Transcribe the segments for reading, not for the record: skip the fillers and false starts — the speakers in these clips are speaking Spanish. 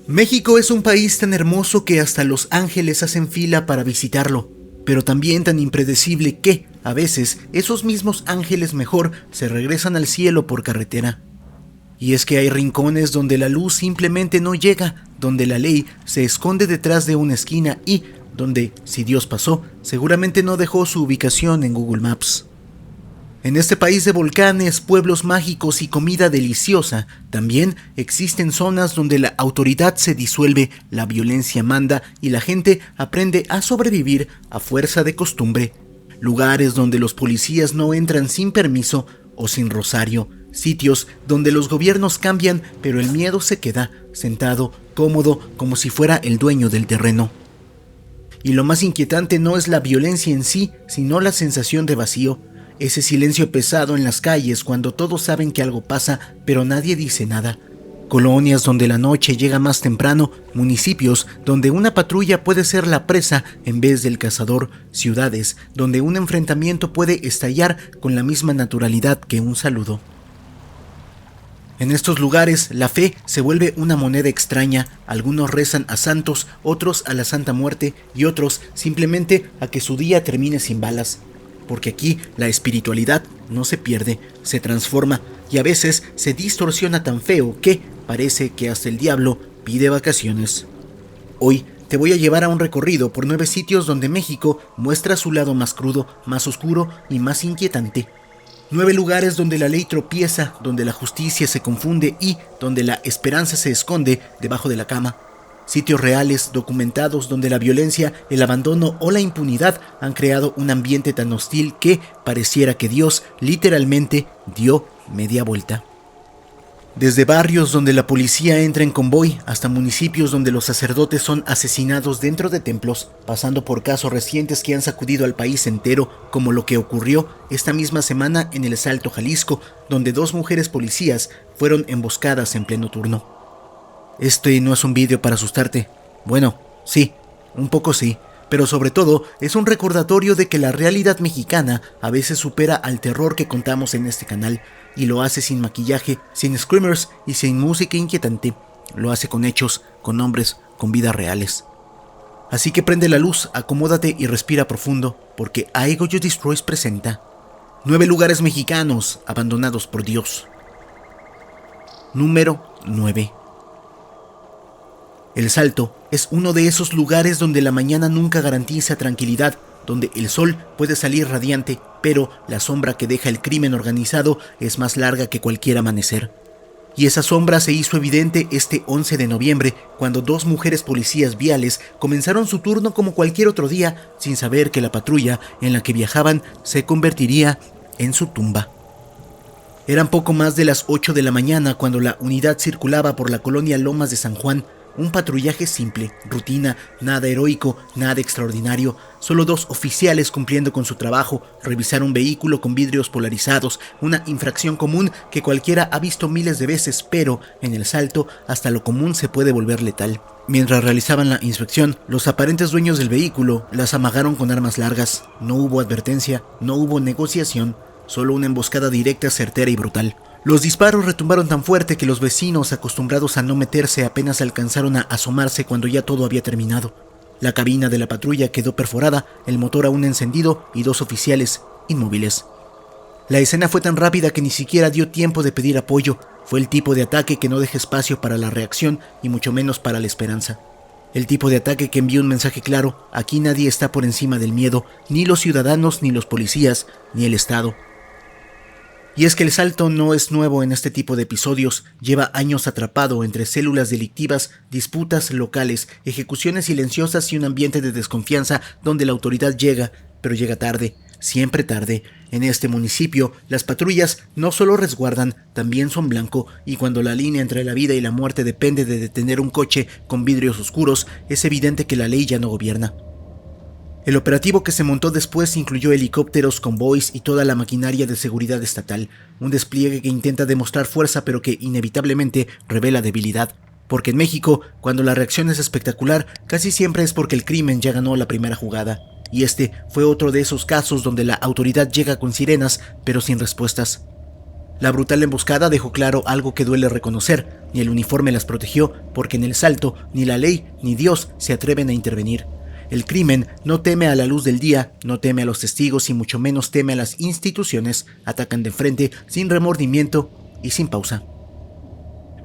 México es un país tan hermoso que hasta los ángeles hacen fila para visitarlo, pero también tan impredecible que, a veces, esos mismos ángeles mejor se regresan al cielo por carretera. Y es que hay rincones donde la luz simplemente no llega, donde la ley se esconde detrás de una esquina y donde, si Dios pasó, seguramente no dejó su ubicación en Google Maps. En este país de volcanes, pueblos mágicos y comida deliciosa, también existen zonas donde la autoridad se disuelve, la violencia manda y la gente aprende a sobrevivir a fuerza de costumbre. Lugares donde los policías no entran sin permiso o sin rosario. Sitios donde los gobiernos cambian, pero el miedo se queda sentado, cómodo, como si fuera el dueño del terreno. Y lo más inquietante no es la violencia en sí, sino la sensación de vacío. Ese silencio pesado en las calles cuando todos saben que algo pasa, pero nadie dice nada. Colonias donde la noche llega más temprano, municipios donde una patrulla puede ser la presa en vez del cazador, ciudades donde un enfrentamiento puede estallar con la misma naturalidad que un saludo. En estos lugares, la fe se vuelve una moneda extraña. Algunos rezan a santos, otros a la Santa Muerte y otros simplemente a que su día termine sin balas. Porque aquí la espiritualidad no se pierde, se transforma y a veces se distorsiona tan feo que parece que hasta el diablo pide vacaciones. Hoy te voy a llevar a un recorrido por 9 sitios donde México muestra su lado más crudo, más oscuro y más inquietante. 9 lugares donde la ley tropieza, donde la justicia se confunde y donde la esperanza se esconde debajo de la cama. Sitios reales, documentados, donde la violencia, el abandono o la impunidad han creado un ambiente tan hostil que pareciera que Dios literalmente dio media vuelta. Desde barrios donde la policía entra en convoy hasta municipios donde los sacerdotes son asesinados dentro de templos, pasando por casos recientes que han sacudido al país entero, como lo que ocurrió esta misma semana en El Salto, Jalisco, donde 2 mujeres policías fueron emboscadas en pleno turno. Este no es un vídeo para asustarte. Bueno, sí, un poco sí, pero sobre todo es un recordatorio de que la realidad mexicana a veces supera al terror que contamos en este canal, y lo hace sin maquillaje, sin screamers y sin música inquietante. Lo hace con hechos, con nombres, con vidas reales. Así que prende la luz, acomódate y respira profundo, porque I Got You Destroys presenta 9 lugares mexicanos abandonados por Dios. Número 9. El Salto es uno de esos lugares donde la mañana nunca garantiza tranquilidad, donde el sol puede salir radiante, pero la sombra que deja el crimen organizado es más larga que cualquier amanecer. Y esa sombra se hizo evidente este 11 de noviembre, cuando 2 mujeres policías viales comenzaron su turno como cualquier otro día, sin saber que la patrulla en la que viajaban se convertiría en su tumba. Eran poco más de las 8 de la mañana cuando la unidad circulaba por la colonia Lomas de San Juan. Un patrullaje simple, rutina, nada heroico, nada extraordinario. Solo 2 oficiales cumpliendo con su trabajo, revisar un vehículo con vidrios polarizados, una infracción común que cualquiera ha visto miles de veces, pero en El Salto hasta lo común se puede volver letal. Mientras realizaban la inspección, los aparentes dueños del vehículo las amagaron con armas largas. No hubo advertencia, no hubo negociación, solo una emboscada directa, certera y brutal. Los disparos retumbaron tan fuerte que los vecinos, acostumbrados a no meterse, apenas alcanzaron a asomarse cuando ya todo había terminado. La cabina de la patrulla quedó perforada, el motor aún encendido y 2 oficiales inmóviles. La escena fue tan rápida que ni siquiera dio tiempo de pedir apoyo. Fue el tipo de ataque que no deja espacio para la reacción y mucho menos para la esperanza. El tipo de ataque que envía un mensaje claro: aquí nadie está por encima del miedo, ni los ciudadanos, ni los policías, ni el Estado. Y es que El Salto no es nuevo en este tipo de episodios, lleva años atrapado entre células delictivas, disputas locales, ejecuciones silenciosas y un ambiente de desconfianza donde la autoridad llega, pero llega tarde, siempre tarde. En este municipio, las patrullas no solo resguardan, también son blanco, y cuando la línea entre la vida y la muerte depende de detener un coche con vidrios oscuros, es evidente que la ley ya no gobierna. El operativo que se montó después incluyó helicópteros, convoys y toda la maquinaria de seguridad estatal, un despliegue que intenta demostrar fuerza pero que inevitablemente revela debilidad. Porque en México, cuando la reacción es espectacular, casi siempre es porque el crimen ya ganó la primera jugada. Y este fue otro de esos casos donde la autoridad llega con sirenas pero sin respuestas. La brutal emboscada dejó claro algo que duele reconocer: ni el uniforme las protegió, porque en el Salto ni la ley ni Dios se atreven a intervenir. El crimen no teme a la luz del día, no teme a los testigos y mucho menos teme a las instituciones. Atacan de frente, sin remordimiento y sin pausa.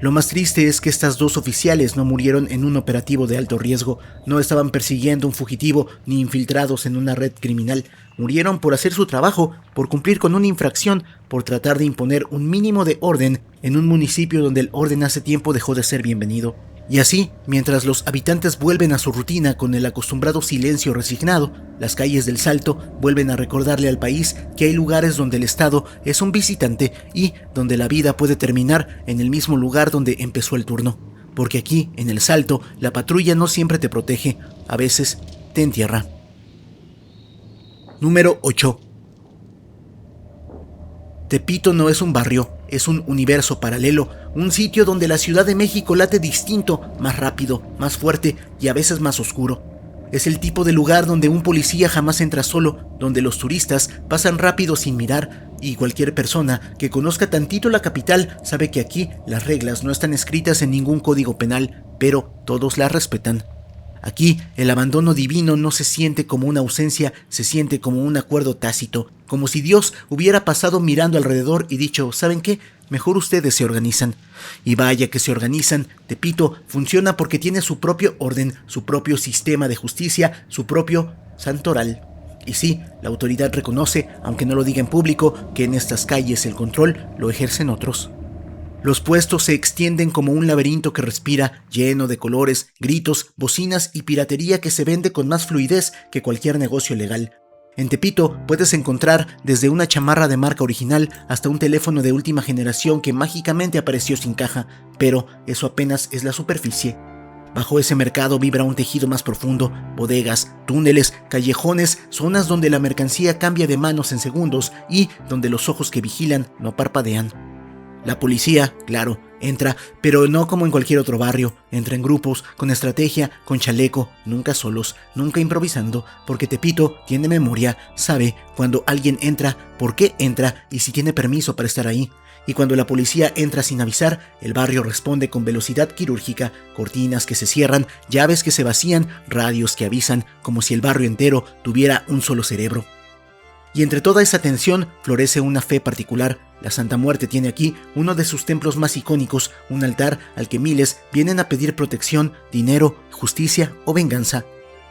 Lo más triste es que estas dos oficiales no murieron en un operativo de alto riesgo, no estaban persiguiendo un fugitivo ni infiltrados en una red criminal. Murieron por hacer su trabajo, por cumplir con una infracción, por tratar de imponer un mínimo de orden en un municipio donde el orden hace tiempo dejó de ser bienvenido. Y así, mientras los habitantes vuelven a su rutina con el acostumbrado silencio resignado, las calles del Salto vuelven a recordarle al país que hay lugares donde el Estado es un visitante y donde la vida puede terminar en el mismo lugar donde empezó el turno. Porque aquí, en el Salto, la patrulla no siempre te protege, a veces te entierra. Número 8. Tepito no es un barrio, es un universo paralelo, un sitio donde la Ciudad de México late distinto, más rápido, más fuerte y a veces más oscuro. Es el tipo de lugar donde un policía jamás entra solo, donde los turistas pasan rápido sin mirar, y cualquier persona que conozca tantito la capital sabe que aquí las reglas no están escritas en ningún código penal, pero todos las respetan. Aquí el abandono divino no se siente como una ausencia, se siente como un acuerdo tácito, como si Dios hubiera pasado mirando alrededor y dicho: ¿saben qué? Mejor ustedes se organizan. Y vaya que se organizan. Tepito funciona porque tiene su propio orden, su propio sistema de justicia, su propio santoral. Y sí, la autoridad reconoce, aunque no lo diga en público, que en estas calles el control lo ejercen otros. Los puestos se extienden como un laberinto que respira, lleno de colores, gritos, bocinas y piratería que se vende con más fluidez que cualquier negocio legal. En Tepito puedes encontrar desde una chamarra de marca original hasta un teléfono de última generación que mágicamente apareció sin caja, pero eso apenas es la superficie. Bajo ese mercado vibra un tejido más profundo: bodegas, túneles, callejones, zonas donde la mercancía cambia de manos en segundos y donde los ojos que vigilan no parpadean. La policía, claro, entra, pero no como en cualquier otro barrio. Entra en grupos, con estrategia, con chaleco, nunca solos, nunca improvisando, porque Tepito tiene memoria, sabe cuando alguien entra, por qué entra y si tiene permiso para estar ahí. Y cuando la policía entra sin avisar, el barrio responde con velocidad quirúrgica: cortinas que se cierran, llaves que se vacían, radios que avisan, como si el barrio entero tuviera un solo cerebro. Y entre toda esa tensión florece una fe particular. La Santa Muerte tiene aquí uno de sus templos más icónicos, un altar al que miles vienen a pedir protección, dinero, justicia o venganza.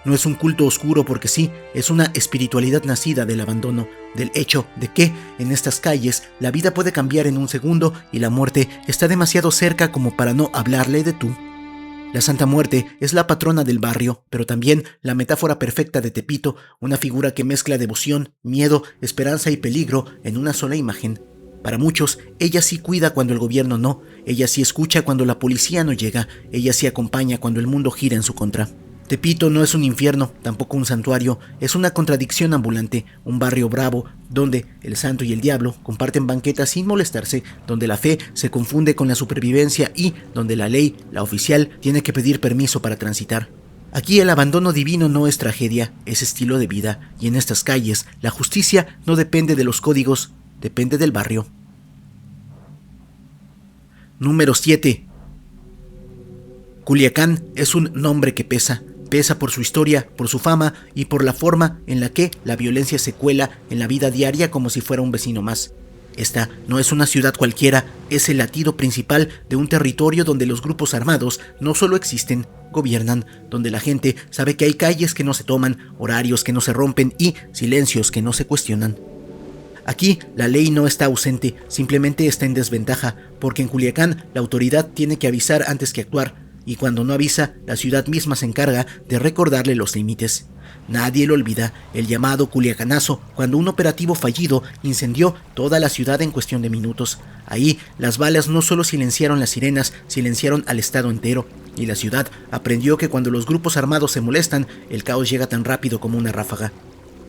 No es un culto oscuro porque sí, es una espiritualidad nacida del abandono, del hecho de que, en estas calles, la vida puede cambiar en un segundo y la muerte está demasiado cerca como para no hablarle de tú. La Santa Muerte es la patrona del barrio, pero también la metáfora perfecta de Tepito, una figura que mezcla devoción, miedo, esperanza y peligro en una sola imagen. Para muchos, ella sí cuida cuando el gobierno no, ella sí escucha cuando la policía no llega, ella sí acompaña cuando el mundo gira en su contra. Tepito no es un infierno, tampoco un santuario, es una contradicción ambulante, un barrio bravo donde el santo y el diablo comparten banquetas sin molestarse, donde la fe se confunde con la supervivencia y donde la ley, la oficial, tiene que pedir permiso para transitar. Aquí el abandono divino no es tragedia, es estilo de vida, y en estas calles la justicia no depende de los códigos, depende del barrio. Número 7. Culiacán es un nombre que pesa. Pesa por su historia, por su fama y por la forma en la que la violencia se cuela en la vida diaria como si fuera un vecino más. Esta no es una ciudad cualquiera, es el latido principal de un territorio donde los grupos armados no solo existen, gobiernan, donde la gente sabe que hay calles que no se toman, horarios que no se rompen y silencios que no se cuestionan. Aquí la ley no está ausente, simplemente está en desventaja, porque en Culiacán la autoridad tiene que avisar antes que actuar. Y cuando no avisa, la ciudad misma se encarga de recordarle los límites. Nadie lo olvida, el llamado Culiacanazo, cuando un operativo fallido incendió toda la ciudad en cuestión de minutos. Ahí, las balas no solo silenciaron las sirenas, silenciaron al estado entero. Y la ciudad aprendió que cuando los grupos armados se molestan, el caos llega tan rápido como una ráfaga.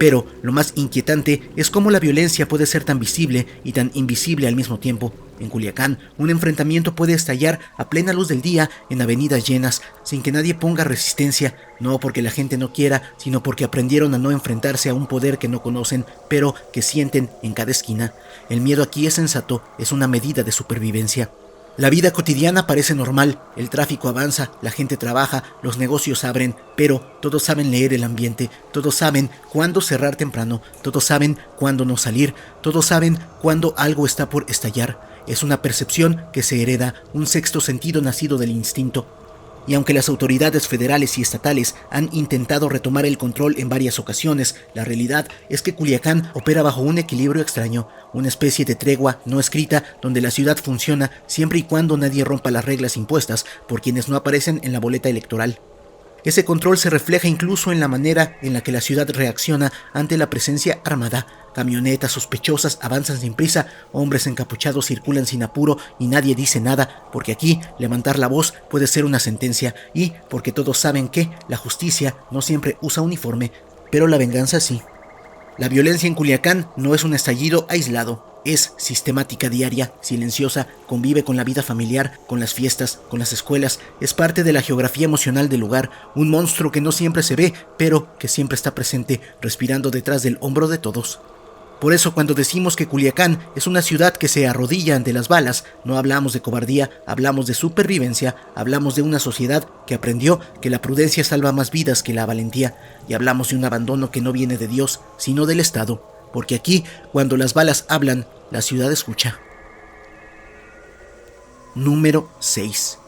Pero lo más inquietante es cómo la violencia puede ser tan visible y tan invisible al mismo tiempo. En Culiacán, un enfrentamiento puede estallar a plena luz del día en avenidas llenas, sin que nadie ponga resistencia, no porque la gente no quiera, sino porque aprendieron a no enfrentarse a un poder que no conocen, pero que sienten en cada esquina. El miedo aquí es sensato, es una medida de supervivencia. La vida cotidiana parece normal, el tráfico avanza, la gente trabaja, los negocios abren, pero todos saben leer el ambiente, todos saben cuándo cerrar temprano, todos saben cuándo no salir, todos saben cuándo algo está por estallar. Es una percepción que se hereda, un sexto sentido nacido del instinto. Y aunque las autoridades federales y estatales han intentado retomar el control en varias ocasiones, la realidad es que Culiacán opera bajo un equilibrio extraño, una especie de tregua no escrita donde la ciudad funciona siempre y cuando nadie rompa las reglas impuestas por quienes no aparecen en la boleta electoral. Ese control se refleja incluso en la manera en la que la ciudad reacciona ante la presencia armada. Camionetas sospechosas avanzan sin prisa, hombres encapuchados circulan sin apuro y nadie dice nada, porque aquí levantar la voz puede ser una sentencia y porque todos saben que la justicia no siempre usa uniforme, pero la venganza sí. La violencia en Culiacán no es un estallido aislado. Es sistemática diaria, silenciosa, convive con la vida familiar, con las fiestas, con las escuelas, es parte de la geografía emocional del lugar, un monstruo que no siempre se ve, pero que siempre está presente, respirando detrás del hombro de todos. Por eso cuando decimos que Culiacán es una ciudad que se arrodilla ante las balas, no hablamos de cobardía, hablamos de supervivencia, hablamos de una sociedad que aprendió que la prudencia salva más vidas que la valentía, y hablamos de un abandono que no viene de Dios, sino del Estado. Porque aquí, cuando las balas hablan, la ciudad escucha. Número 6.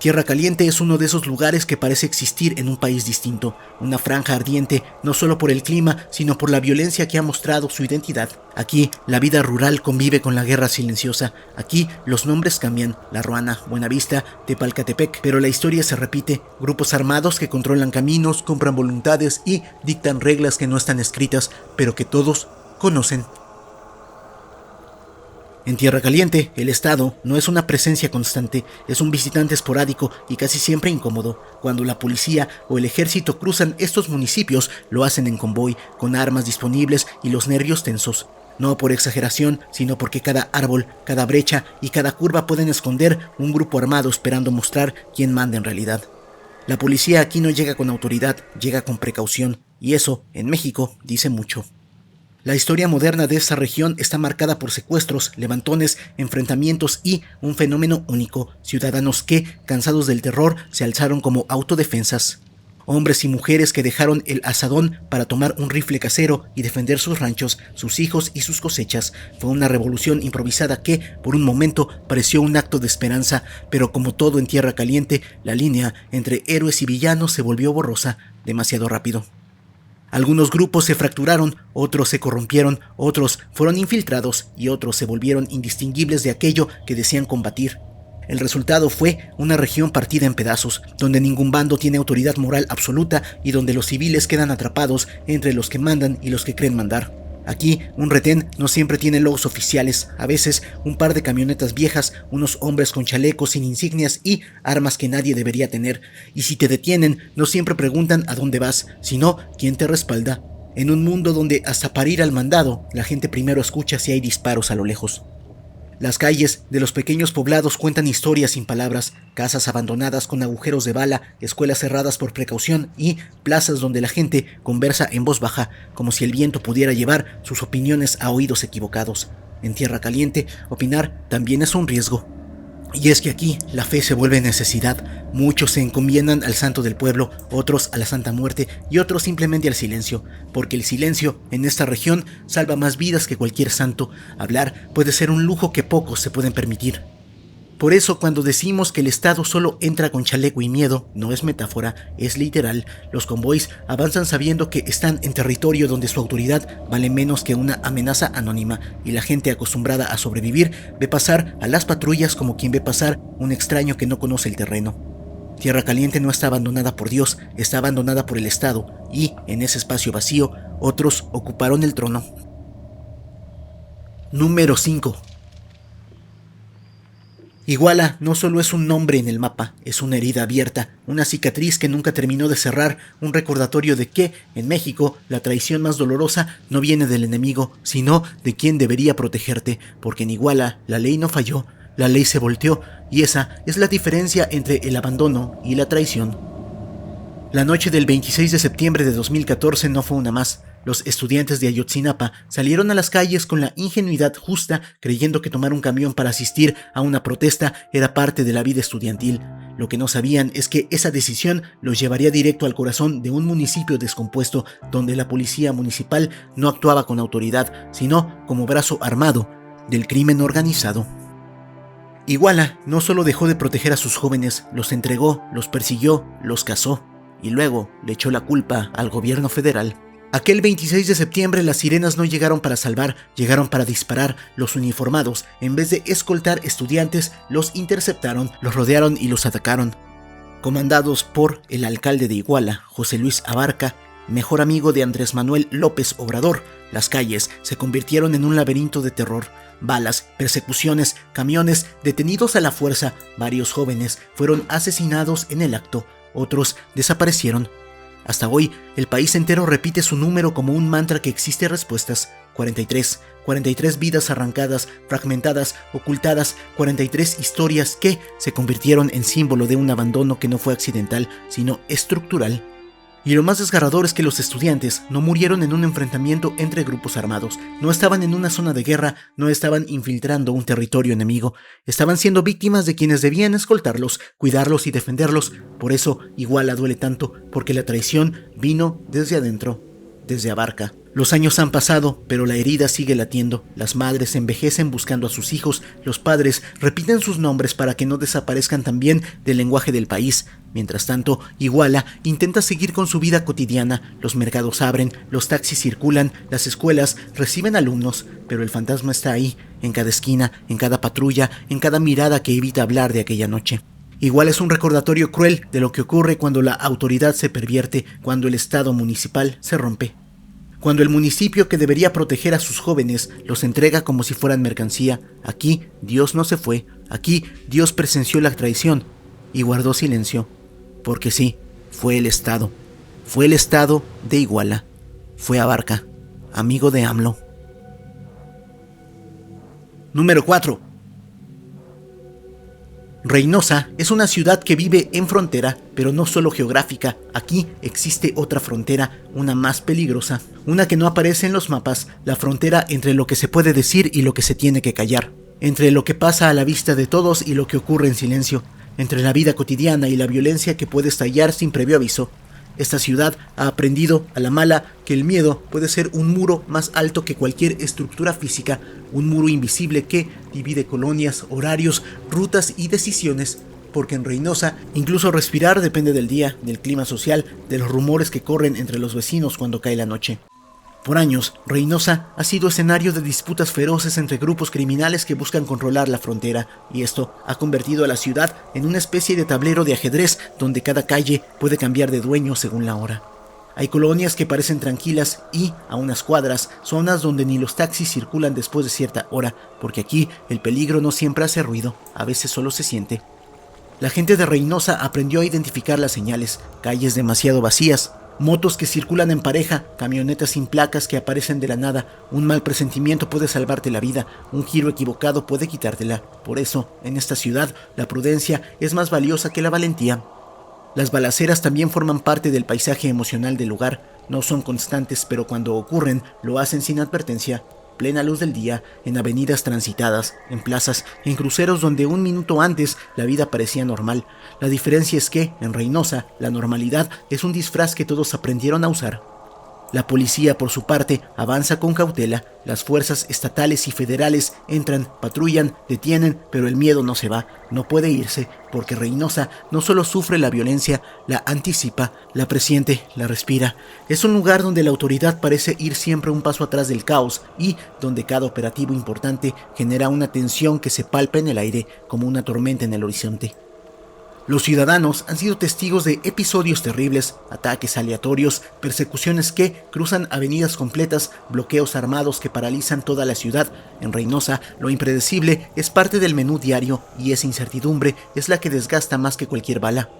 Tierra Caliente es uno de esos lugares que parece existir en un país distinto, una franja ardiente no solo por el clima, sino por la violencia que ha mostrado su identidad. Aquí, la vida rural convive con la guerra silenciosa. Aquí, los nombres cambian, La Ruana, Buenavista, Tepalcatepec, pero la historia se repite. Grupos armados que controlan caminos, compran voluntades y dictan reglas que no están escritas, pero que todos conocen. En Tierra Caliente, el Estado no es una presencia constante, es un visitante esporádico y casi siempre incómodo. Cuando la policía o el ejército cruzan estos municipios, lo hacen en convoy, con armas disponibles y los nervios tensos. No por exageración, sino porque cada árbol, cada brecha y cada curva pueden esconder un grupo armado esperando mostrar quién manda en realidad. La policía aquí no llega con autoridad, llega con precaución, y eso, en México, dice mucho. La historia moderna de esta región está marcada por secuestros, levantones, enfrentamientos y un fenómeno único, ciudadanos que, cansados del terror, se alzaron como autodefensas. Hombres y mujeres que dejaron el asadón para tomar un rifle casero y defender sus ranchos, sus hijos y sus cosechas. Fue una revolución improvisada que, por un momento, pareció un acto de esperanza, pero como todo en Tierra Caliente, la línea entre héroes y villanos se volvió borrosa demasiado rápido. Algunos grupos se fracturaron, otros se corrompieron, otros fueron infiltrados y otros se volvieron indistinguibles de aquello que decían combatir. El resultado fue una región partida en pedazos, donde ningún bando tiene autoridad moral absoluta y donde los civiles quedan atrapados entre los que mandan y los que creen mandar. Aquí, un retén no siempre tiene logos oficiales, a veces un par de camionetas viejas, unos hombres con chalecos sin insignias y armas que nadie debería tener. Y si te detienen, no siempre preguntan a dónde vas, sino quién te respalda. En un mundo donde hasta para ir al mandado, la gente primero escucha si hay disparos a lo lejos. Las calles de los pequeños poblados cuentan historias sin palabras, casas abandonadas con agujeros de bala, escuelas cerradas por precaución y plazas donde la gente conversa en voz baja, como si el viento pudiera llevar sus opiniones a oídos equivocados. En Tierra Caliente, opinar también es un riesgo. Y es que aquí la fe se vuelve necesidad. Muchos se encomiendan al santo del pueblo, otros a la Santa Muerte y otros simplemente al silencio, porque el silencio en esta región salva más vidas que cualquier santo. Hablar puede ser un lujo que pocos se pueden permitir. Por eso cuando decimos que el Estado solo entra con chaleco y miedo, no es metáfora, es literal. Los convoys avanzan sabiendo que están en territorio donde su autoridad vale menos que una amenaza anónima, y la gente acostumbrada a sobrevivir ve pasar a las patrullas como quien ve pasar un extraño que no conoce el terreno. Tierra Caliente no está abandonada por Dios, está abandonada por el Estado, y en ese espacio vacío, otros ocuparon el trono. Número 5. Iguala no solo es un nombre en el mapa, es una herida abierta, una cicatriz que nunca terminó de cerrar, un recordatorio de que, en México, la traición más dolorosa no viene del enemigo, sino de quien debería protegerte, porque en Iguala la ley no falló, la ley se volteó, y esa es la diferencia entre el abandono y la traición. La noche del 26 de septiembre de 2014 no fue una más. Los estudiantes de Ayotzinapa salieron a las calles con la ingenuidad justa, creyendo que tomar un camión para asistir a una protesta era parte de la vida estudiantil. Lo que no sabían es que esa decisión los llevaría directo al corazón de un municipio descompuesto, donde la policía municipal no actuaba con autoridad, sino como brazo armado del crimen organizado. Iguala no solo dejó de proteger a sus jóvenes, los entregó, los persiguió, los cazó y luego le echó la culpa al gobierno federal. Aquel 26 de septiembre las sirenas no llegaron para salvar, llegaron para disparar. Los uniformados, en vez de escoltar estudiantes, los interceptaron, los rodearon y los atacaron. Comandados por el alcalde de Iguala, José Luis Abarca, mejor amigo de Andrés Manuel López Obrador, las calles se convirtieron en un laberinto de terror. Balas, persecuciones, camiones, detenidos a la fuerza, varios jóvenes fueron asesinados en el acto, otros desaparecieron. Hasta hoy, el país entero repite su número como un mantra que existe respuestas. 43 vidas arrancadas, fragmentadas, ocultadas, 43 historias que se convirtieron en símbolo de un abandono que no fue accidental, sino estructural. Y lo más desgarrador es que los estudiantes no murieron en un enfrentamiento entre grupos armados, no estaban en una zona de guerra, no estaban infiltrando un territorio enemigo, estaban siendo víctimas de quienes debían escoltarlos, cuidarlos y defenderlos. Por eso Iguala duele tanto, porque la traición vino desde adentro, desde Abarca. Los años han pasado, pero la herida sigue latiendo. Las madres envejecen buscando a sus hijos, los padres repiten sus nombres para que no desaparezcan también del lenguaje del país. Mientras tanto, Iguala intenta seguir con su vida cotidiana. Los mercados abren, los taxis circulan, las escuelas reciben alumnos, pero el fantasma está ahí, en cada esquina, en cada patrulla, en cada mirada que evita hablar de aquella noche. Iguala es un recordatorio cruel de lo que ocurre cuando la autoridad se pervierte, cuando el Estado municipal se rompe. Cuando el municipio que debería proteger a sus jóvenes los entrega como si fueran mercancía. Aquí Dios no se fue, aquí Dios presenció la traición y guardó silencio. Porque sí, fue el Estado de Iguala, fue Abarca, amigo de AMLO. Número 4. Reynosa es una ciudad que vive en frontera, pero no solo geográfica. Aquí existe otra frontera, una más peligrosa, una que no aparece en los mapas, la frontera entre lo que se puede decir y lo que se tiene que callar, entre lo que pasa a la vista de todos y lo que ocurre en silencio, entre la vida cotidiana y la violencia que puede estallar sin previo aviso. Esta ciudad ha aprendido a la mala que el miedo puede ser un muro más alto que cualquier estructura física, un muro invisible que divide colonias, horarios, rutas y decisiones, porque en Reynosa incluso respirar depende del día, del clima social, de los rumores que corren entre los vecinos cuando cae la noche. Por años, Reynosa ha sido escenario de disputas feroces entre grupos criminales que buscan controlar la frontera, y esto ha convertido a la ciudad en una especie de tablero de ajedrez donde cada calle puede cambiar de dueño según la hora. Hay colonias que parecen tranquilas y, a unas cuadras, zonas donde ni los taxis circulan después de cierta hora, porque aquí el peligro no siempre hace ruido, a veces solo se siente. La gente de Reynosa aprendió a identificar las señales, calles demasiado vacías, motos que circulan en pareja, camionetas sin placas que aparecen de la nada. Un mal presentimiento puede salvarte la vida, un giro equivocado puede quitártela. Por eso, en esta ciudad, la prudencia es más valiosa que la valentía. Las balaceras también forman parte del paisaje emocional del lugar. No son constantes, pero cuando ocurren, lo hacen sin advertencia. Plena luz del día, en avenidas transitadas, en plazas, en cruceros donde un minuto antes la vida parecía normal. La diferencia es que, en Reynosa, la normalidad es un disfraz que todos aprendieron a usar. La policía, por su parte, avanza con cautela. Las fuerzas estatales y federales entran, patrullan, detienen, pero el miedo no se va, no puede irse, porque Reynosa no solo sufre la violencia, la anticipa, la presiente, la respira. Es un lugar donde la autoridad parece ir siempre un paso atrás del caos y donde cada operativo importante genera una tensión que se palpa en el aire como una tormenta en el horizonte. Los ciudadanos han sido testigos de episodios terribles, ataques aleatorios, persecuciones que cruzan avenidas completas, bloqueos armados que paralizan toda la ciudad. En Reynosa, lo impredecible es parte del menú diario y esa incertidumbre es la que desgasta más que cualquier bala.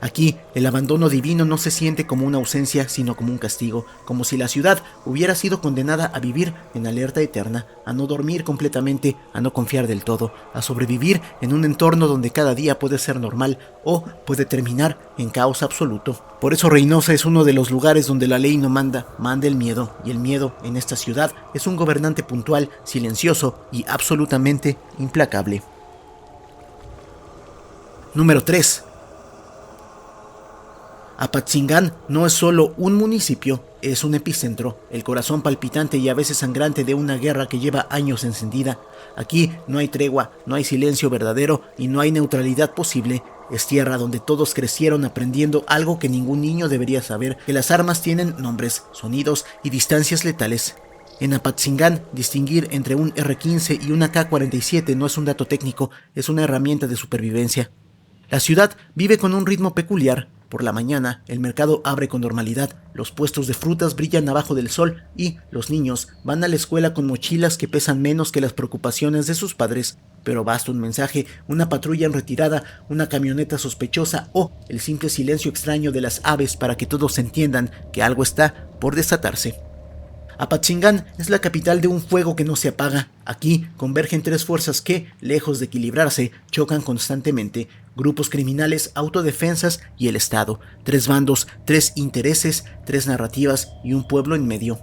Aquí, el abandono divino no se siente como una ausencia, sino como un castigo, como si la ciudad hubiera sido condenada a vivir en alerta eterna, a no dormir completamente, a no confiar del todo, a sobrevivir en un entorno donde cada día puede ser normal o puede terminar en caos absoluto. Por eso Reynosa es uno de los lugares donde la ley no manda, manda el miedo, y el miedo en esta ciudad es un gobernante puntual, silencioso y absolutamente implacable. Número 3. Apatzingán no es solo un municipio, es un epicentro, el corazón palpitante y a veces sangrante de una guerra que lleva años encendida. Aquí no hay tregua, no hay silencio verdadero y no hay neutralidad posible. Es tierra donde todos crecieron aprendiendo algo que ningún niño debería saber, que las armas tienen nombres, sonidos y distancias letales. En Apatzingán, distinguir entre un R-15 y una K-47 no es un dato técnico, es una herramienta de supervivencia. La ciudad vive con un ritmo peculiar. Por la mañana, el mercado abre con normalidad, los puestos de frutas brillan abajo del sol y los niños van a la escuela con mochilas que pesan menos que las preocupaciones de sus padres. Pero basta un mensaje, una patrulla en retirada, una camioneta sospechosa o el simple silencio extraño de las aves para que todos entiendan que algo está por desatarse. Apatzingán es la capital de un fuego que no se apaga. Aquí convergen tres fuerzas que, lejos de equilibrarse, chocan constantemente. Grupos criminales, autodefensas y el Estado. Tres bandos, tres intereses, tres narrativas y un pueblo en medio.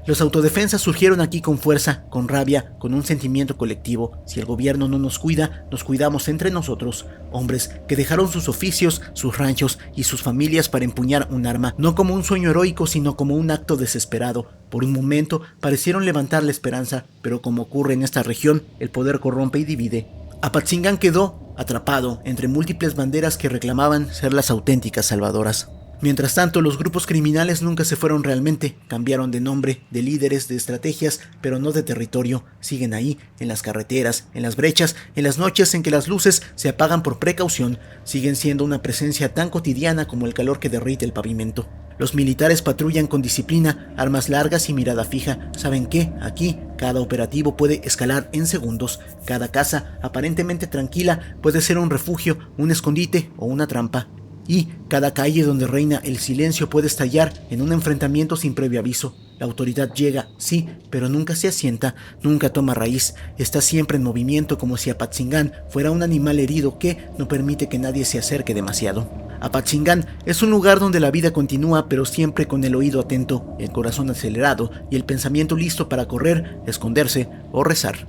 Los autodefensas surgieron aquí con fuerza, con rabia, con un sentimiento colectivo. Si el gobierno no nos cuida, nos cuidamos entre nosotros. Hombres que dejaron sus oficios, sus ranchos y sus familias para empuñar un arma, no como un sueño heroico, sino como un acto desesperado. Por un momento parecieron levantar la esperanza, pero como ocurre en esta región, el poder corrompe y divide. Apatzingán quedó atrapado entre múltiples banderas que reclamaban ser las auténticas salvadoras. Mientras tanto, los grupos criminales nunca se fueron realmente, cambiaron de nombre, de líderes, de estrategias, pero no de territorio. Siguen ahí, en las carreteras, en las brechas, en las noches en que las luces se apagan por precaución. Siguen siendo una presencia tan cotidiana como el calor que derrite el pavimento. Los militares patrullan con disciplina, armas largas y mirada fija. ¿Saben qué? Aquí, cada operativo puede escalar en segundos. Cada casa, aparentemente tranquila, puede ser un refugio, un escondite o una trampa. Y cada calle donde reina el silencio puede estallar en un enfrentamiento sin previo aviso. La autoridad llega, sí, pero nunca se asienta, nunca toma raíz. Está siempre en movimiento como si Apatzingán fuera un animal herido que no permite que nadie se acerque demasiado. Apatzingán es un lugar donde la vida continúa, pero siempre con el oído atento, el corazón acelerado y el pensamiento listo para correr, esconderse o rezar.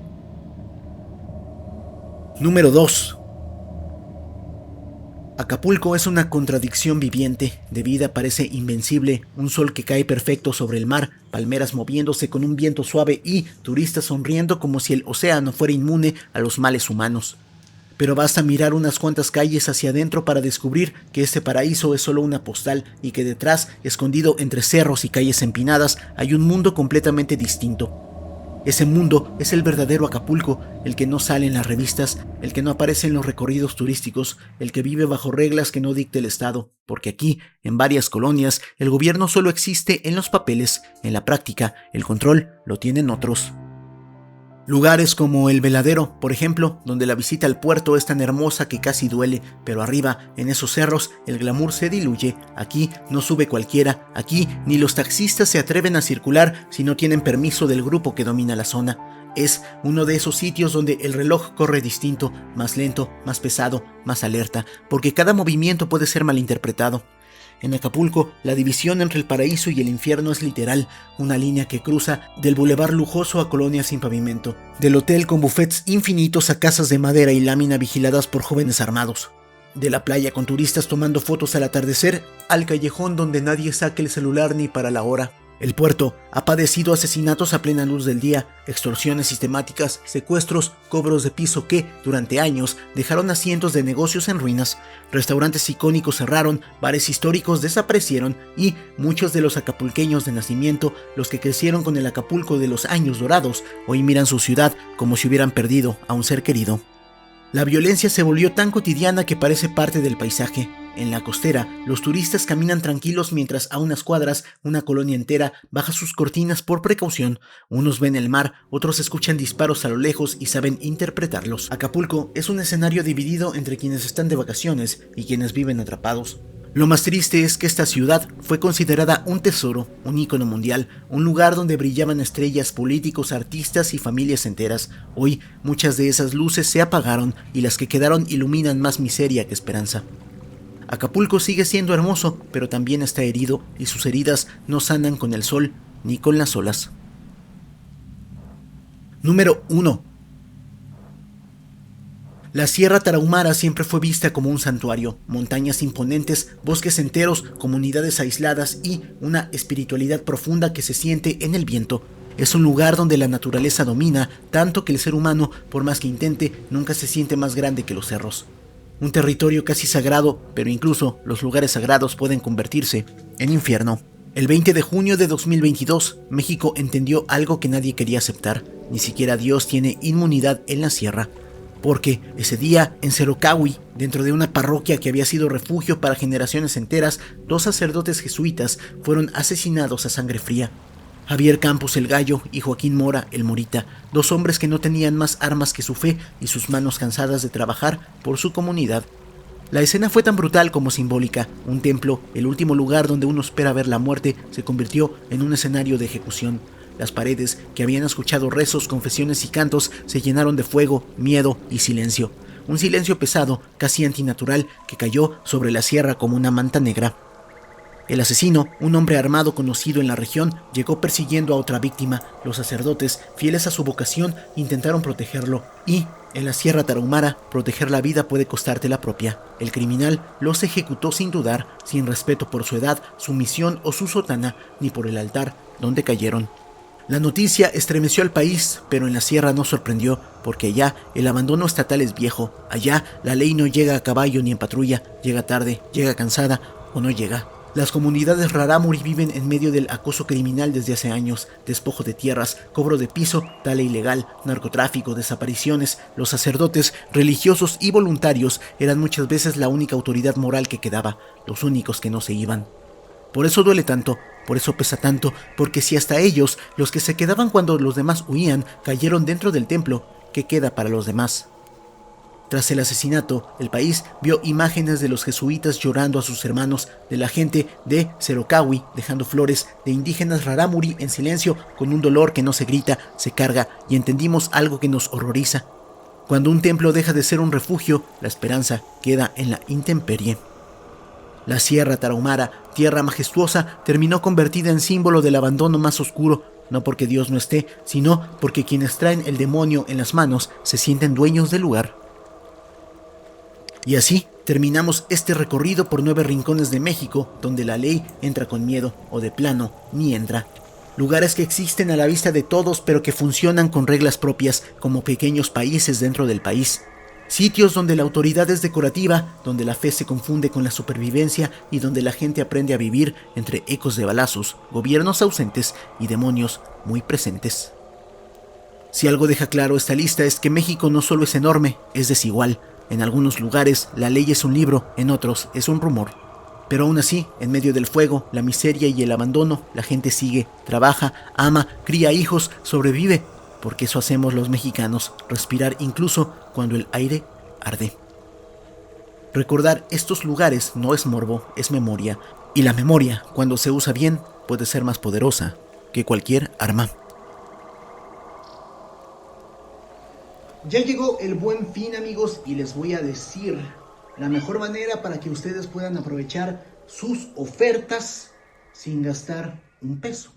Número 2. Acapulco es una contradicción viviente, de vida parece invencible, un sol que cae perfecto sobre el mar, palmeras moviéndose con un viento suave y turistas sonriendo como si el océano fuera inmune a los males humanos. Pero basta mirar unas cuantas calles hacia adentro para descubrir que este paraíso es solo una postal y que detrás, escondido entre cerros y calles empinadas, hay un mundo completamente distinto. Ese mundo es el verdadero Acapulco, el que no sale en las revistas, el que no aparece en los recorridos turísticos, el que vive bajo reglas que no dicte el Estado, porque aquí, en varias colonias, el gobierno solo existe en los papeles, en la práctica, el control lo tienen otros. Lugares como El Veladero, por ejemplo, donde la visita al puerto es tan hermosa que casi duele, pero arriba, en esos cerros, el glamour se diluye. Aquí no sube cualquiera, aquí ni los taxistas se atreven a circular si no tienen permiso del grupo que domina la zona. Es uno de esos sitios donde el reloj corre distinto, más lento, más pesado, más alerta, porque cada movimiento puede ser malinterpretado. En Acapulco, la división entre el paraíso y el infierno es literal, una línea que cruza del bulevar lujoso a colonias sin pavimento, del hotel con buffets infinitos a casas de madera y lámina vigiladas por jóvenes armados, de la playa con turistas tomando fotos al atardecer al callejón donde nadie saque el celular ni para la hora. El puerto ha padecido asesinatos a plena luz del día, extorsiones sistemáticas, secuestros, cobros de piso que, durante años, dejaron a cientos de negocios en ruinas. Restaurantes icónicos cerraron, bares históricos desaparecieron y muchos de los acapulqueños de nacimiento, los que crecieron con el Acapulco de los años dorados, hoy miran su ciudad como si hubieran perdido a un ser querido. La violencia se volvió tan cotidiana que parece parte del paisaje. En la costera, los turistas caminan tranquilos mientras a unas cuadras una colonia entera baja sus cortinas por precaución. Unos ven el mar, otros escuchan disparos a lo lejos y saben interpretarlos. Acapulco es un escenario dividido entre quienes están de vacaciones y quienes viven atrapados. Lo más triste es que esta ciudad fue considerada un tesoro, un ícono mundial, un lugar donde brillaban estrellas, políticos, artistas y familias enteras. Hoy, muchas de esas luces se apagaron y las que quedaron iluminan más miseria que esperanza. Acapulco sigue siendo hermoso, pero también está herido y sus heridas no sanan con el sol ni con las olas. Número 1. La Sierra Tarahumara siempre fue vista como un santuario, montañas imponentes, bosques enteros, comunidades aisladas y una espiritualidad profunda que se siente en el viento. Es un lugar donde la naturaleza domina, tanto que el ser humano, por más que intente, nunca se siente más grande que los cerros. Un territorio casi sagrado, pero incluso los lugares sagrados pueden convertirse en infierno. El 20 de junio de 2022, México entendió algo que nadie quería aceptar. Ni siquiera Dios tiene inmunidad en la sierra. Porque ese día, en Cerocahui, dentro de una parroquia que había sido refugio para generaciones enteras, 2 sacerdotes jesuitas fueron asesinados a sangre fría. Javier Campos el Gallo y Joaquín Mora el Morita, 2 hombres que no tenían más armas que su fe y sus manos cansadas de trabajar por su comunidad. La escena fue tan brutal como simbólica. Un templo, el último lugar donde uno espera ver la muerte, se convirtió en un escenario de ejecución. Las paredes, que habían escuchado rezos, confesiones y cantos, se llenaron de fuego, miedo y silencio. Un silencio pesado, casi antinatural, que cayó sobre la sierra como una manta negra. El asesino, un hombre armado conocido en la región, llegó persiguiendo a otra víctima. Los sacerdotes, fieles a su vocación, intentaron protegerlo. Y, en la Sierra Tarahumara, proteger la vida puede costarte la propia. El criminal los ejecutó sin dudar, sin respeto por su edad, su misión o su sotana, ni por el altar donde cayeron. La noticia estremeció al país, pero en la sierra no sorprendió, porque allá el abandono estatal es viejo. Allá la ley no llega a caballo ni en patrulla, llega tarde, llega cansada o no llega. Las comunidades rarámuri viven en medio del acoso criminal desde hace años: despojo de tierras, cobro de piso, tala ilegal, narcotráfico, desapariciones. Los sacerdotes, religiosos y voluntarios eran muchas veces la única autoridad moral que quedaba, los únicos que no se iban. Por eso duele tanto, por eso pesa tanto, porque si hasta ellos, los que se quedaban cuando los demás huían, cayeron dentro del templo, ¿qué queda para los demás? Tras el asesinato, el país vio imágenes de los jesuitas llorando a sus hermanos, de la gente de Cerocahui dejando flores, de indígenas rarámuri en silencio con un dolor que no se grita, se carga, y entendimos algo que nos horroriza. Cuando un templo deja de ser un refugio, la esperanza queda en la intemperie. La Sierra Tarahumara, tierra majestuosa, terminó convertida en símbolo del abandono más oscuro, no porque Dios no esté, sino porque quienes traen el demonio en las manos se sienten dueños del lugar. Y así terminamos este recorrido por 9 rincones de México, donde la ley entra con miedo, o de plano, ni entra. Lugares que existen a la vista de todos, pero que funcionan con reglas propias, como pequeños países dentro del país. Sitios donde la autoridad es decorativa, donde la fe se confunde con la supervivencia y donde la gente aprende a vivir entre ecos de balazos, gobiernos ausentes y demonios muy presentes. Si algo deja claro esta lista es que México no solo es enorme, es desigual. En algunos lugares la ley es un libro, en otros es un rumor. Pero aún así, en medio del fuego, la miseria y el abandono, la gente sigue, trabaja, ama, cría hijos, sobrevive. Porque eso hacemos los mexicanos, respirar incluso cuando el aire arde. Recordar estos lugares no es morbo, es memoria. Y la memoria, cuando se usa bien, puede ser más poderosa que cualquier arma. Ya llegó el Buen Fin, amigos, y les voy a decir la mejor manera para que ustedes puedan aprovechar sus ofertas sin gastar un peso.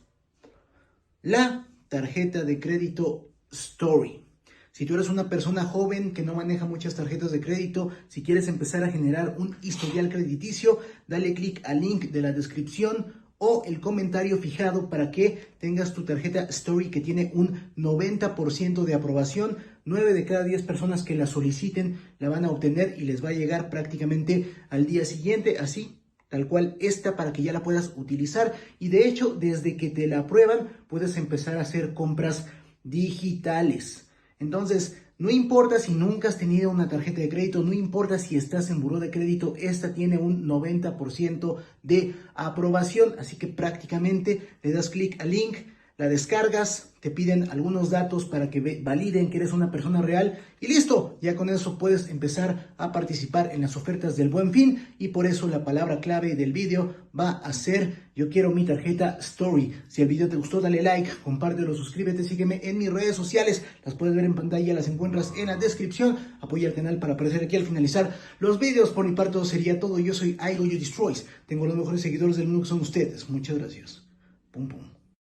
La tarjeta de crédito Story. Si tú eres una persona joven que no maneja muchas tarjetas de crédito, si quieres empezar a generar un historial crediticio, dale clic al link de la descripción o el comentario fijado para que tengas tu tarjeta Story, que tiene un 90% de aprobación. 9 de cada 10 personas que la soliciten la van a obtener y les va a llegar prácticamente al día siguiente, así tal cual esta, para que ya la puedas utilizar. Y de hecho, desde que te la aprueban, puedes empezar a hacer compras digitales. Entonces, No importa si nunca has tenido una tarjeta de crédito, no importa si estás en buró de crédito, esta tiene un 90% de aprobación, así que prácticamente le das clic al link, la descargas, te piden algunos datos para que validen que eres una persona real y listo, ya con eso puedes empezar a participar en las ofertas del Buen Fin y por eso la palabra clave del vídeo va a ser yo quiero mi tarjeta Story. Si el video te gustó dale like, compártelo, suscríbete, sígueme en mis redes sociales, las puedes ver en pantalla, las encuentras en la descripción, apoya el canal para aparecer aquí al finalizar los videos. Por mi parte eso sería todo, yo soy Aigo You Destroys, tengo los mejores seguidores del mundo que son ustedes, muchas gracias. Pum pum.